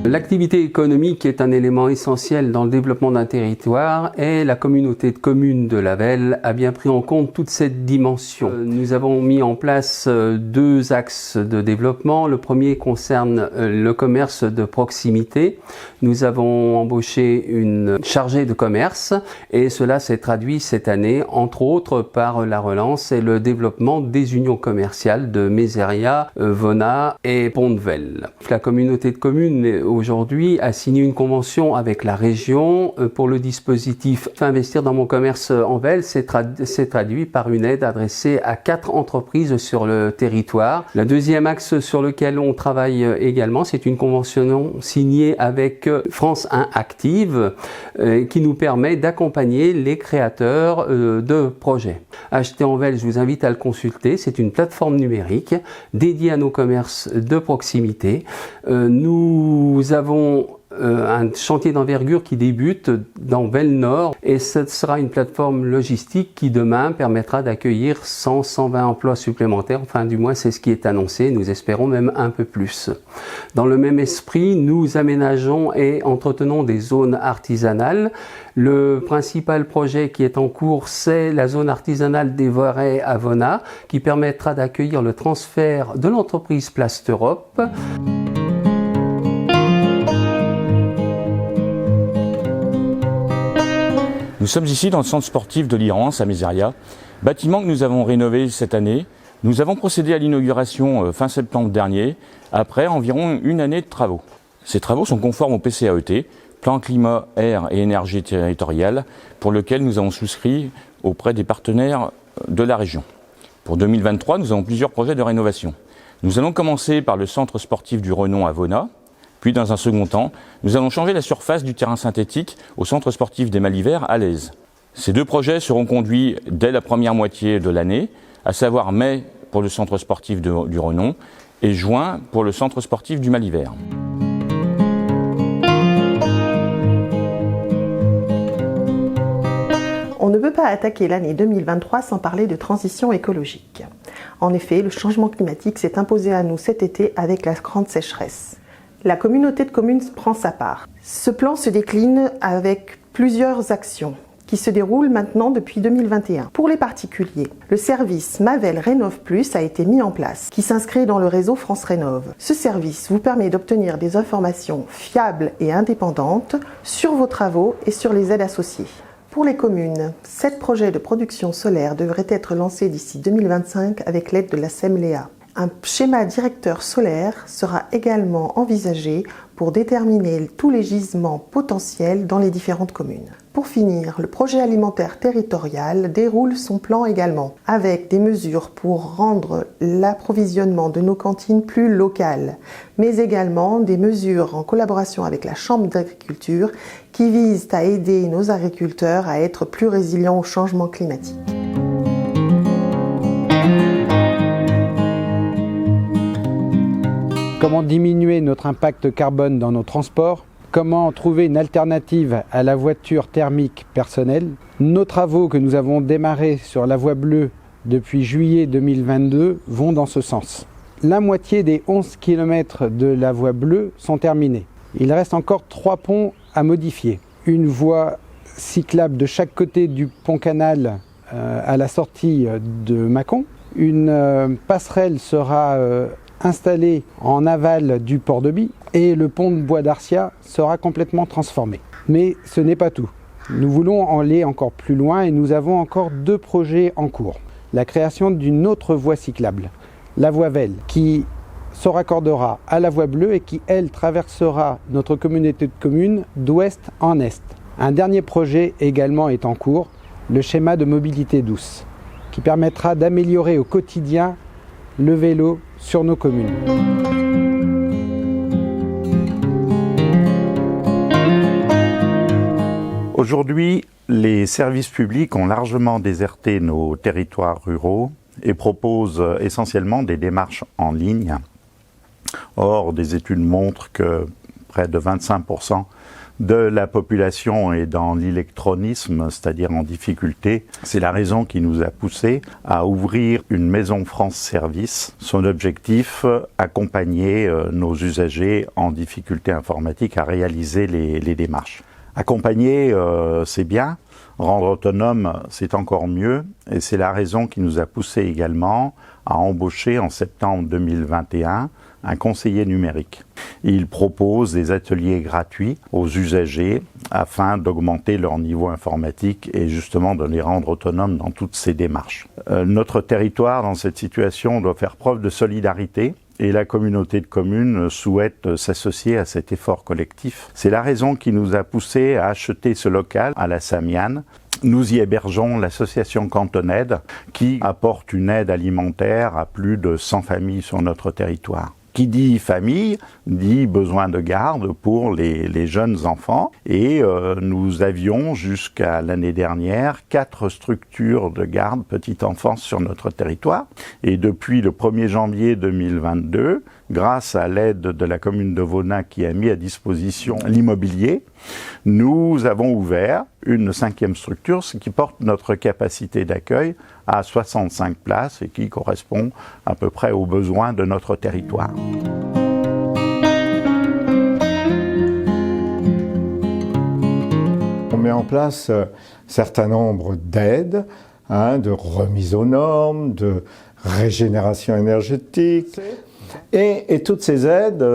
L'activité économique est un élément essentiel dans le développement d'un territoire et la communauté de communes de la Velle a bien pris en compte toute cette dimension. Nous avons mis en place deux axes de développement. Le premier concerne le commerce de proximité. Nous avons embauché une chargée de commerce et cela s'est traduit cette année, entre autres, par la relance et le développement des unions commerciales de Mézeria, Vona et Pont-de-Velle. La communauté de communes aujourd'hui a signé une convention avec la région pour le dispositif Investir dans mon commerce en Velle. C'est traduit par une aide adressée à 4 entreprises sur le territoire. Le deuxième axe sur lequel on travaille également, c'est une convention signée avec France 1 Active qui nous permet d'accompagner les créateurs de projets. Acheter en Velle, je vous invite à le consulter. C'est une plateforme numérique dédiée à nos commerces de proximité. Nous avons un chantier d'envergure qui débute dans Velle Nord et ce sera une plateforme logistique qui demain permettra d'accueillir 100-120 emplois supplémentaires, enfin du moins c'est ce qui est annoncé, nous espérons même un peu plus. Dans le même esprit, nous aménageons et entretenons des zones artisanales. Le principal projet qui est en cours, c'est la zone artisanale des Voirets à Vona qui permettra d'accueillir le transfert de l'entreprise Plast Europe. Nous sommes ici dans le centre sportif de l'Irance à Mézeria, bâtiment que nous avons rénové cette année. Nous avons procédé à l'inauguration fin septembre dernier, après environ une année de travaux. Ces travaux sont conformes au PCAET, Plan Climat, Air et Énergie Territoriale, pour lequel nous avons souscrit auprès des partenaires de la région. Pour 2023, nous avons plusieurs projets de rénovation. Nous allons commencer par le centre sportif du Renon à Vona. Puis, dans un second temps, nous allons changer la surface du terrain synthétique au centre sportif des Malivers à l'Aise. Ces deux projets seront conduits dès la première moitié de l'année, à savoir mai pour le centre sportif du Renon et juin pour le centre sportif du Malivers. On ne peut pas attaquer l'année 2023 sans parler de transition écologique. En effet, le changement climatique s'est imposé à nous cet été avec la grande sécheresse. La communauté de communes prend sa part. Ce plan se décline avec plusieurs actions qui se déroulent maintenant depuis 2021. Pour les particuliers, le service Mavel Rénov+ a été mis en place, qui s'inscrit dans le réseau France Rénov. Ce service vous permet d'obtenir des informations fiables et indépendantes sur vos travaux et sur les aides associées. Pour les communes, 7 projets de production solaire devraient être lancés d'ici 2025 avec l'aide de la SEMLEA. Un schéma directeur solaire sera également envisagé pour déterminer tous les gisements potentiels dans les différentes communes. Pour finir, le projet alimentaire territorial déroule son plan également, avec des mesures pour rendre l'approvisionnement de nos cantines plus local, mais également des mesures en collaboration avec la Chambre d'agriculture qui visent à aider nos agriculteurs à être plus résilients au changement climatique. Comment diminuer notre impact carbone dans nos transports? Comment trouver une alternative à la voiture thermique personnelle? Nos travaux que nous avons démarrés sur la voie bleue depuis juillet 2022 vont dans ce sens. La moitié des 11 km de la voie bleue sont terminés. Il reste encore 3 ponts à modifier. Une voie cyclable de chaque côté du pont-canal à la sortie de Mâcon. Une passerelle sera installé en aval du port de Bie et le pont de Bois d'Arcia sera complètement transformé. Mais ce n'est pas tout. Nous voulons aller encore plus loin et nous avons encore 2 projets en cours. La création d'une autre voie cyclable, la voie Velle, qui se raccordera à la voie bleue et qui, elle, traversera notre communauté de communes d'ouest en est. Un dernier projet également est en cours, le schéma de mobilité douce, qui permettra d'améliorer au quotidien le vélo sur nos communes. Aujourd'hui, les services publics ont largement déserté nos territoires ruraux et proposent essentiellement des démarches en ligne. Or, des études montrent que près de 25% de la population est dans l'électronisme, c'est-à-dire en difficulté. C'est la raison qui nous a poussé à ouvrir une maison France Service. Son objectif, accompagner nos usagers en difficulté informatique à réaliser les démarches. Accompagner, c'est bien. Rendre autonome, c'est encore mieux. Et c'est la raison qui nous a poussé également à embaucher en septembre 2021 un conseiller numérique. Il propose des ateliers gratuits aux usagers afin d'augmenter leur niveau informatique et justement de les rendre autonomes dans toutes ces démarches. Notre territoire, dans cette situation, doit faire preuve de solidarité. Et la communauté de communes souhaite s'associer à cet effort collectif. C'est la raison qui nous a poussé à acheter ce local à la Samiane. Nous y hébergeons l'association Cantonaide qui apporte une aide alimentaire à plus de 100 familles sur notre territoire. Qui dit famille, dit besoin de garde pour les jeunes enfants. Et nous avions jusqu'à l'année dernière 4 structures de garde petite enfance sur notre territoire. Et depuis le 1er janvier 2022, grâce à l'aide de la commune de Vaudin qui a mis à disposition l'immobilier, nous avons ouvert une 5e structure, ce qui porte notre capacité d'accueil à 65 places et qui correspond à peu près aux besoins de notre territoire. On met en place un certain nombre d'aides, de remise aux normes, de régénération énergétique. Et toutes ces aides,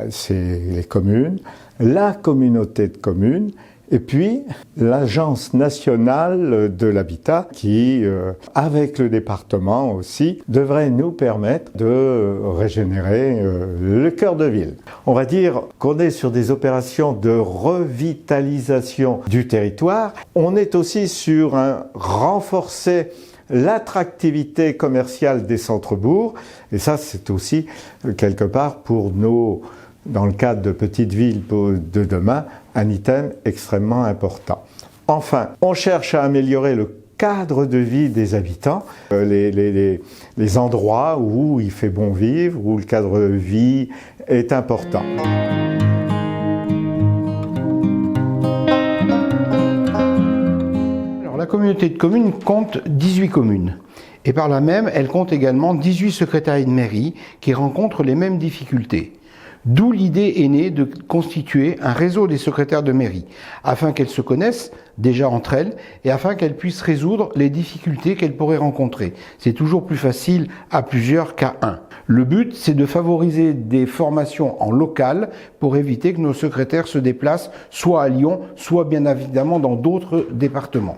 c'est les communes, la communauté de communes, et puis l'Agence nationale de l'habitat qui, avec le département aussi, devrait nous permettre de régénérer le cœur de ville. On va dire qu'on est sur des opérations de revitalisation du territoire. On est aussi sur un renforcer l'attractivité commerciale des centres-bourgs. Et ça, c'est aussi, quelque part, pour dans le cadre de petites villes de demain, un item extrêmement important. Enfin, on cherche à améliorer le cadre de vie des habitants, les endroits où il fait bon vivre, où le cadre de vie est important. La communauté de communes compte 18 communes. Et par là même, elle compte également 18 secrétariats de mairie qui rencontrent les mêmes difficultés. D'où l'idée est née de constituer un réseau des secrétaires de mairie, afin qu'elles se connaissent déjà entre elles et afin qu'elles puissent résoudre les difficultés qu'elles pourraient rencontrer. C'est toujours plus facile à plusieurs qu'à un. Le but, c'est de favoriser des formations en local pour éviter que nos secrétaires se déplacent soit à Lyon, soit bien évidemment dans d'autres départements.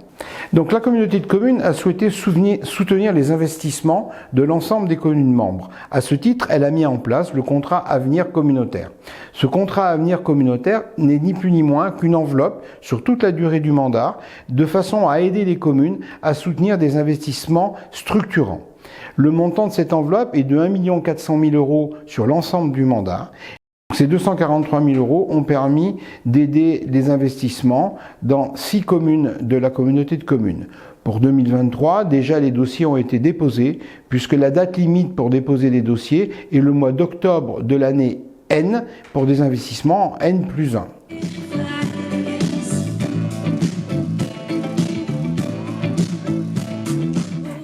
Donc la communauté de communes a souhaité soutenir les investissements de l'ensemble des communes membres. À ce titre, elle a mis en place le contrat avenir communautaire. Ce contrat avenir communautaire n'est ni plus ni moins qu'une enveloppe sur toute la durée du mandat, de façon à aider les communes à soutenir des investissements structurants. Le montant de cette enveloppe est de 1 400 000 € sur l'ensemble du mandat. Ces 243 000 € ont permis d'aider les investissements dans 6 communes de la communauté de communes. Pour 2023, déjà les dossiers ont été déposés, puisque la date limite pour déposer les dossiers est le mois d'octobre de l'année N pour des investissements N+1.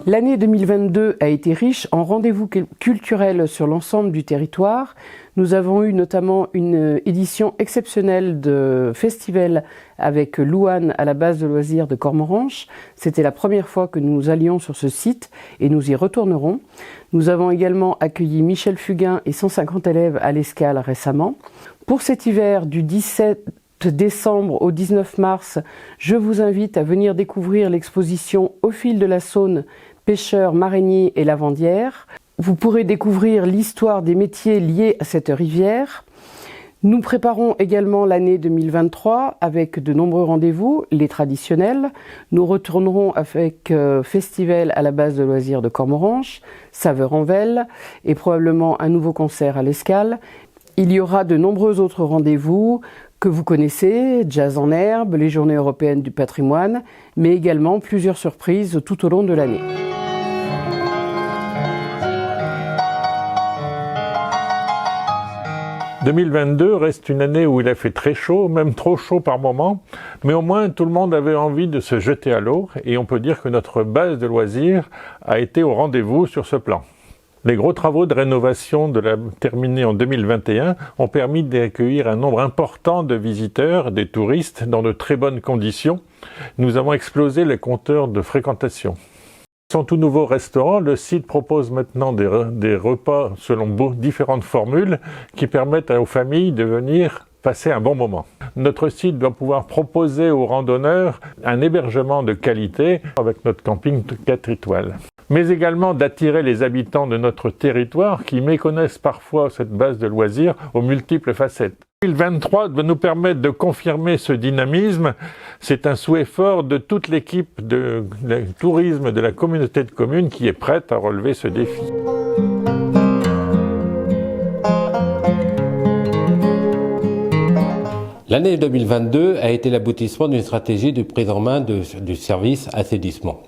L'année 2022 a été riche en rendez-vous culturels sur l'ensemble du territoire. Nous avons eu notamment une édition exceptionnelle de festival avec Louane à la base de loisirs de Cormoranche. C'était la première fois que nous allions sur ce site et nous y retournerons. Nous avons également accueilli Michel Fugain et 150 élèves à l'Escale récemment. Pour cet hiver du 17 décembre au 19 mars, je vous invite à venir découvrir l'exposition Au fil de la Saône, pêcheurs, mariniers et lavandières. Vous pourrez découvrir l'histoire des métiers liés à cette rivière. Nous préparons également l'année 2023 avec de nombreux rendez-vous, les traditionnels. Nous retournerons avec Festival à la base de loisirs de Cormoranche, Saveur en Velle et probablement un nouveau concert à l'Escale. Il y aura de nombreux autres rendez-vous que vous connaissez, Jazz en herbe, les Journées européennes du patrimoine, mais également plusieurs surprises tout au long de l'année. 2022 reste une année où il a fait très chaud, même trop chaud par moment, mais au moins tout le monde avait envie de se jeter à l'eau et on peut dire que notre base de loisirs a été au rendez-vous sur ce plan. Les gros travaux de rénovation terminés en 2021 ont permis d'accueillir un nombre important de visiteurs, des touristes, dans de très bonnes conditions. Nous avons explosé les compteurs de fréquentation. Son tout nouveau restaurant, le site propose maintenant des repas selon différentes formules qui permettent aux familles de venir passer un bon moment. Notre site doit pouvoir proposer aux randonneurs un hébergement de qualité avec notre camping 4 étoiles. Mais également d'attirer les habitants de notre territoire qui méconnaissent parfois cette base de loisirs aux multiples facettes. 2023 doit nous permettre de confirmer ce dynamisme. C'est un souhait fort de toute l'équipe de tourisme de la communauté de communes qui est prête à relever ce défi. L'année 2022 a été l'aboutissement d'une stratégie de prise en main du service assainissement.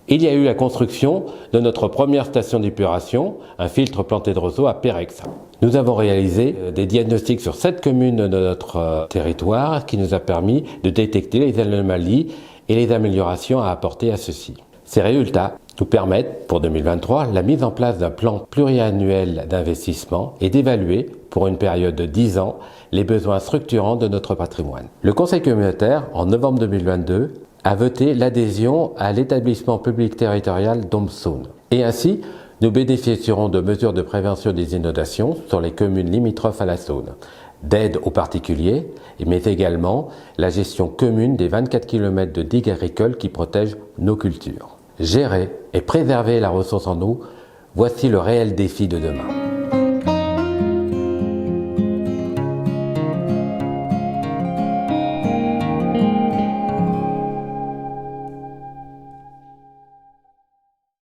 Il y a eu la construction de notre première station d'épuration, un filtre planté de roseaux à Pérex. Nous avons réalisé des diagnostics sur 7 communes de notre territoire qui nous a permis de détecter les anomalies et les améliorations à apporter à ceux-ci. Ces résultats nous permettent, pour 2023, la mise en place d'un plan pluriannuel d'investissement et d'évaluer, pour une période de 10 ans, les besoins structurants de notre patrimoine. Le Conseil communautaire, en novembre 2022, a voté l'adhésion à l'établissement public territorial d'Omsaune. Et ainsi, nous bénéficierons de mesures de prévention des inondations sur les communes limitrophes à la Saône, d'aide aux particuliers, mais également la gestion commune des 24 km de digues agricoles qui protègent nos cultures. Gérer et préserver la ressource en eau, voici le réel défi de demain.